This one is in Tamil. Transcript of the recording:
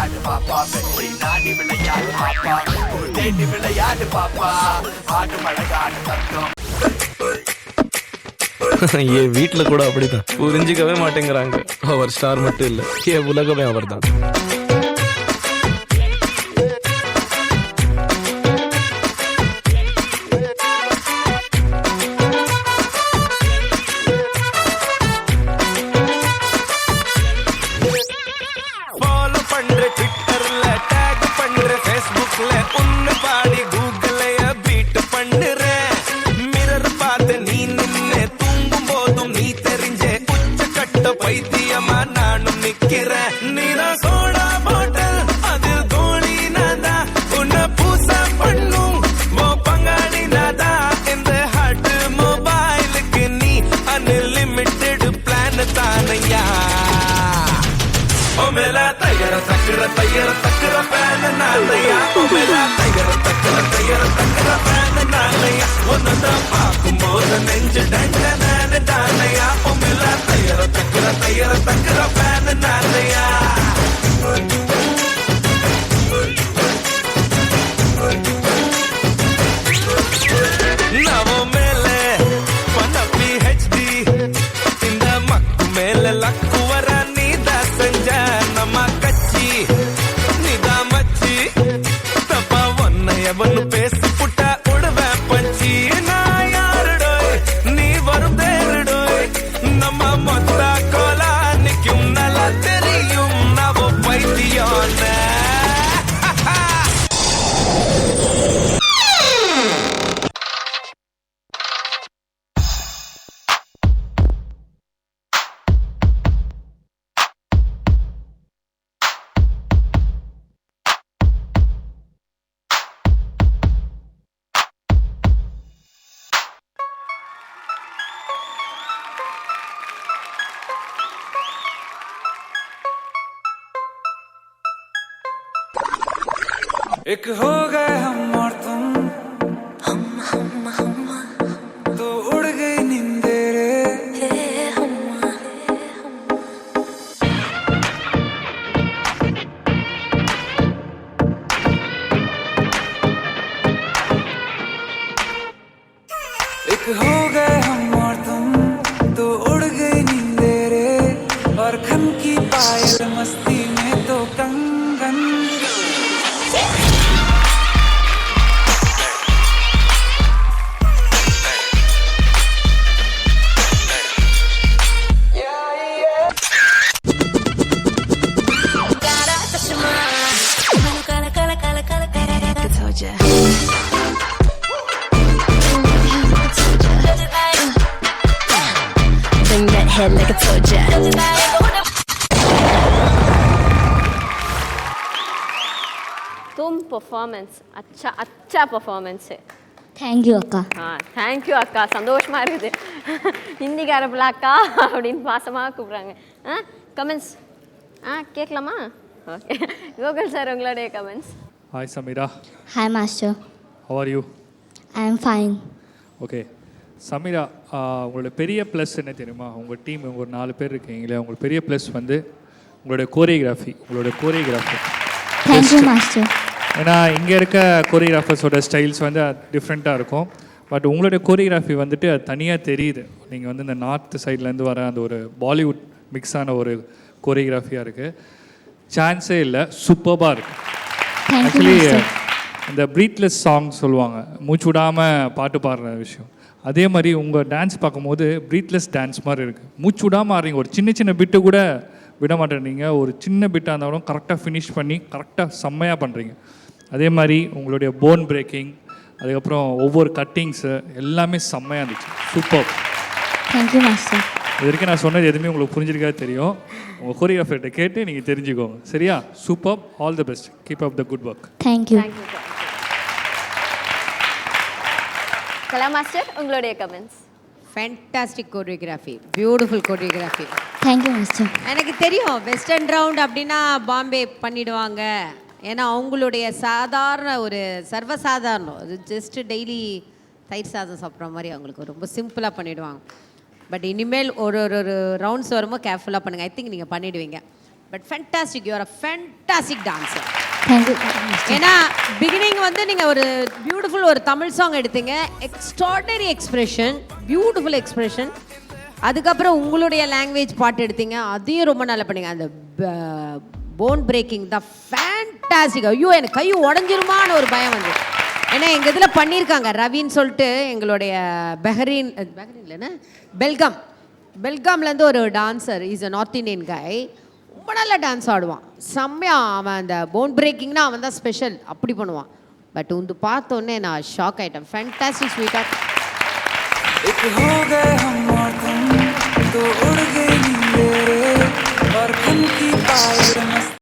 விளையாடு பாப்பா வெற்றி நாடி விளையாடு பாப்பா தேடி விளையாடு பாப்பா ஆடு மழகாடு தத்துவம். என் வீட்டுல கூட அப்படிதான் புரிஞ்சிக்கவே மாட்டேங்கிறாங்க. அவர் ஸ்டார் மட்டும் இல்ல, என் உலகமே அவர் தான். பைத்தியமா நானும் நிக்கிறேன். நீதான் சோடா பாட்டல் அது தோழி நாதா உன்னை பூச பண்ணும் ஓ பங்காளி நாதா. இந்த ஹார்ட் மொபைலுக்கு நீ அன்லிமிட்டெட் பிளான் தானையா. மேல தையர தக்குற பேன் நாளையா. மேல தையர தக்குற பேன் நாளையா. ஒன்னதான் பார்க்கும் போது நெஞ்சு டஞ்சனான தானையா. மேல தையர தக்குற பேன் நாளையா. நவ மேல பண்ண PhD இந்த மக்கு மேல லக்கு வர நீதான் செஞ்ச நம்ம கட்சி நீதான் மச்சி. தப்பா ஒன்ன எவனு பேசி புட்ட உடுவேன் பஞ்சி. நான் யாருடோய் நீ வரும் தேருடோய் நம்ம மொத்த கோலா நிக்கும் நல்லா தெரியும் நவ பைத்தியான. एक हो गए हम और तुम तो उड़ गई नींदे रे. एक हो गए हम और तुम तो उड़ गई नींदे रे. और खन की पायल मस्ती में तो कंगन. Bring that head like a soldier. तुम परफॉर्मेंस अच्छा परफॉर्मेंस है. Thank you அக்கா. தேங்க்யூ அக்கா. சந்தோஷமாக இருக்குது. ஹிந்திக்காரப்பில் அக்கா அப்படின்னு பாசமாக கூப்பிட்றாங்க. கமெண்ட்ஸ் கேட்கலாமா? ஓகே கோகுல் சார் உங்களுடைய comments. Hi Sameera. Hi master. How are you? I am fine. Okay Sameera, உங்களோட பெரிய ப்ளஸ் என்ன தெரியுமா? உங்கள் டீம் ஒரு 4 பேர் இருக்கீங்களே, உங்களுக்கு பெரிய ப்ளஸ் வந்து உங்களோட கோரியோகிராஃபி. Thank you master. ஏன்னா இங்கே இருக்க கோரியோகிராஃபர்ஸோட ஸ்டைல்ஸ் வந்து டிஃப்ரெண்ட்டாக இருக்கும். பட் உங்களுடைய கோரியோகிராஃபி வந்துட்டு அது தனியாக தெரியுது. நீங்கள் வந்து இந்த நார்த் சைட்லேருந்து வர அந்த ஒரு பாலிவுட் மிக்ஸான ஒரு கோரியோகிராஃபியாக இருக்குது. சான்ஸே இல்லை, சூப்பர்பாக இருக்குது. ஆக்சுவலி இந்த ப்ரீத்லெஸ் சாங் சொல்லுவாங்க, மூச்சு விடாமல் பாட்டு பாடுற விஷயம். அதே மாதிரி உங்கள் டான்ஸ் பார்க்கும்போது ப்ரீத்லெஸ் டான்ஸ் மாதிரி இருக்குது. மூச்சு விடாமல் ஆடுறீங்க. ஒரு சின்ன பிட்டு கூட விட மாட்டேறீங்க. ஒரு சின்ன பிட்டாக இருந்தாலும் கரெக்டாக ஃபினிஷ் பண்ணி கரெக்டாக செம்மையாக பண்ணுறீங்க. அதே மாதிரி உங்களுடைய போன் பிரேக்கிங், அதுக்கப்புறம் ஒவ்வொரு கட்டிங்ஸு எல்லாமே செம்மையாக இருந்துச்சு. சூப்பர். Thank you master. இது வரைக்கும் நான் சொன்னது எதுவுமே உங்களுக்கு புரிஞ்சிருக்காது தெரியும். உங்கள் கோரியோகிராஃபர்கிட்ட கேட்டு நீங்கள் தெரிஞ்சுக்கோங்க. சரியா? Super. All the best. Keep up the good work. Thank you. Kala master உங்களுடைய comments. Fantastic choreography, beautiful choreography. Thank you master. எனக்கு தெரியும் வெஸ்டர்ன் ரவுண்ட் அப்படின்னா பாம்பே பண்ணிடுவாங்க. ஏன்னா அவங்களுடைய சாதாரண ஒரு சர்வசாதாரணம், அது ஜஸ்ட்டு டெய்லி தயிர் சாதம் சாப்பிட்ற மாதிரி அவங்களுக்கு ரொம்ப சிம்பிளாக பண்ணிவிடுவாங்க. பட் இனிமேல் ஒரு ரவுண்ட்ஸ் வரும்போது கேர்ஃபுல்லாக பண்ணுங்கள். ஐ திங்க் நீங்கள் பண்ணிவிடுவீங்க. But fantastic, you are a fantastic dancer. Thank you, Master. ஏன்னா பிகினிங் வந்து நீங்கள் ஒரு பியூட்டிஃபுல் ஒரு தமிழ் சாங் எடுத்தீங்க, எக்ஸ்ட்ராடனரி எக்ஸ்பிரஷன், பியூட்டிஃபுல் எக்ஸ்பிரஷன். அதுக்கப்புறம் உங்களுடைய லாங்குவேஜ் பாட்டு எடுத்தீங்க, அதையும் ரொம்ப நல்லா பண்ணீங்க. அந்த போன் பிரேக்கிங் தான் ஃபேண்டாஸ்டிக். ஐயோ எனக்கு கை உடஞ்சிருமான்னு ஒரு பயம் வந்து. ஏன்னா எங்கள் இதில் பண்ணியிருக்காங்க ரவின்னு சொல்லிட்டு, எங்களுடைய பெஹ்ரீன்லன்னா பெல்காம்லேருந்து ஒரு dancer, is a north Indian guy, ரொம்ப நல்லா டான்ஸ் ஆடுவான், செம்மையா. அவன் அந்த போன் பிரேக்கிங்னா அவன் தான் ஸ்பெஷல், அப்படி பண்ணுவான். பட் வந்து பார்த்தோன்னே நான் ஷாக் ஆகிட்டேன். ஃபேண்டாஸ்டிக் ஸ்வீட்டா. एक हो गए हम और तुम तो उड़ गई नींदें रे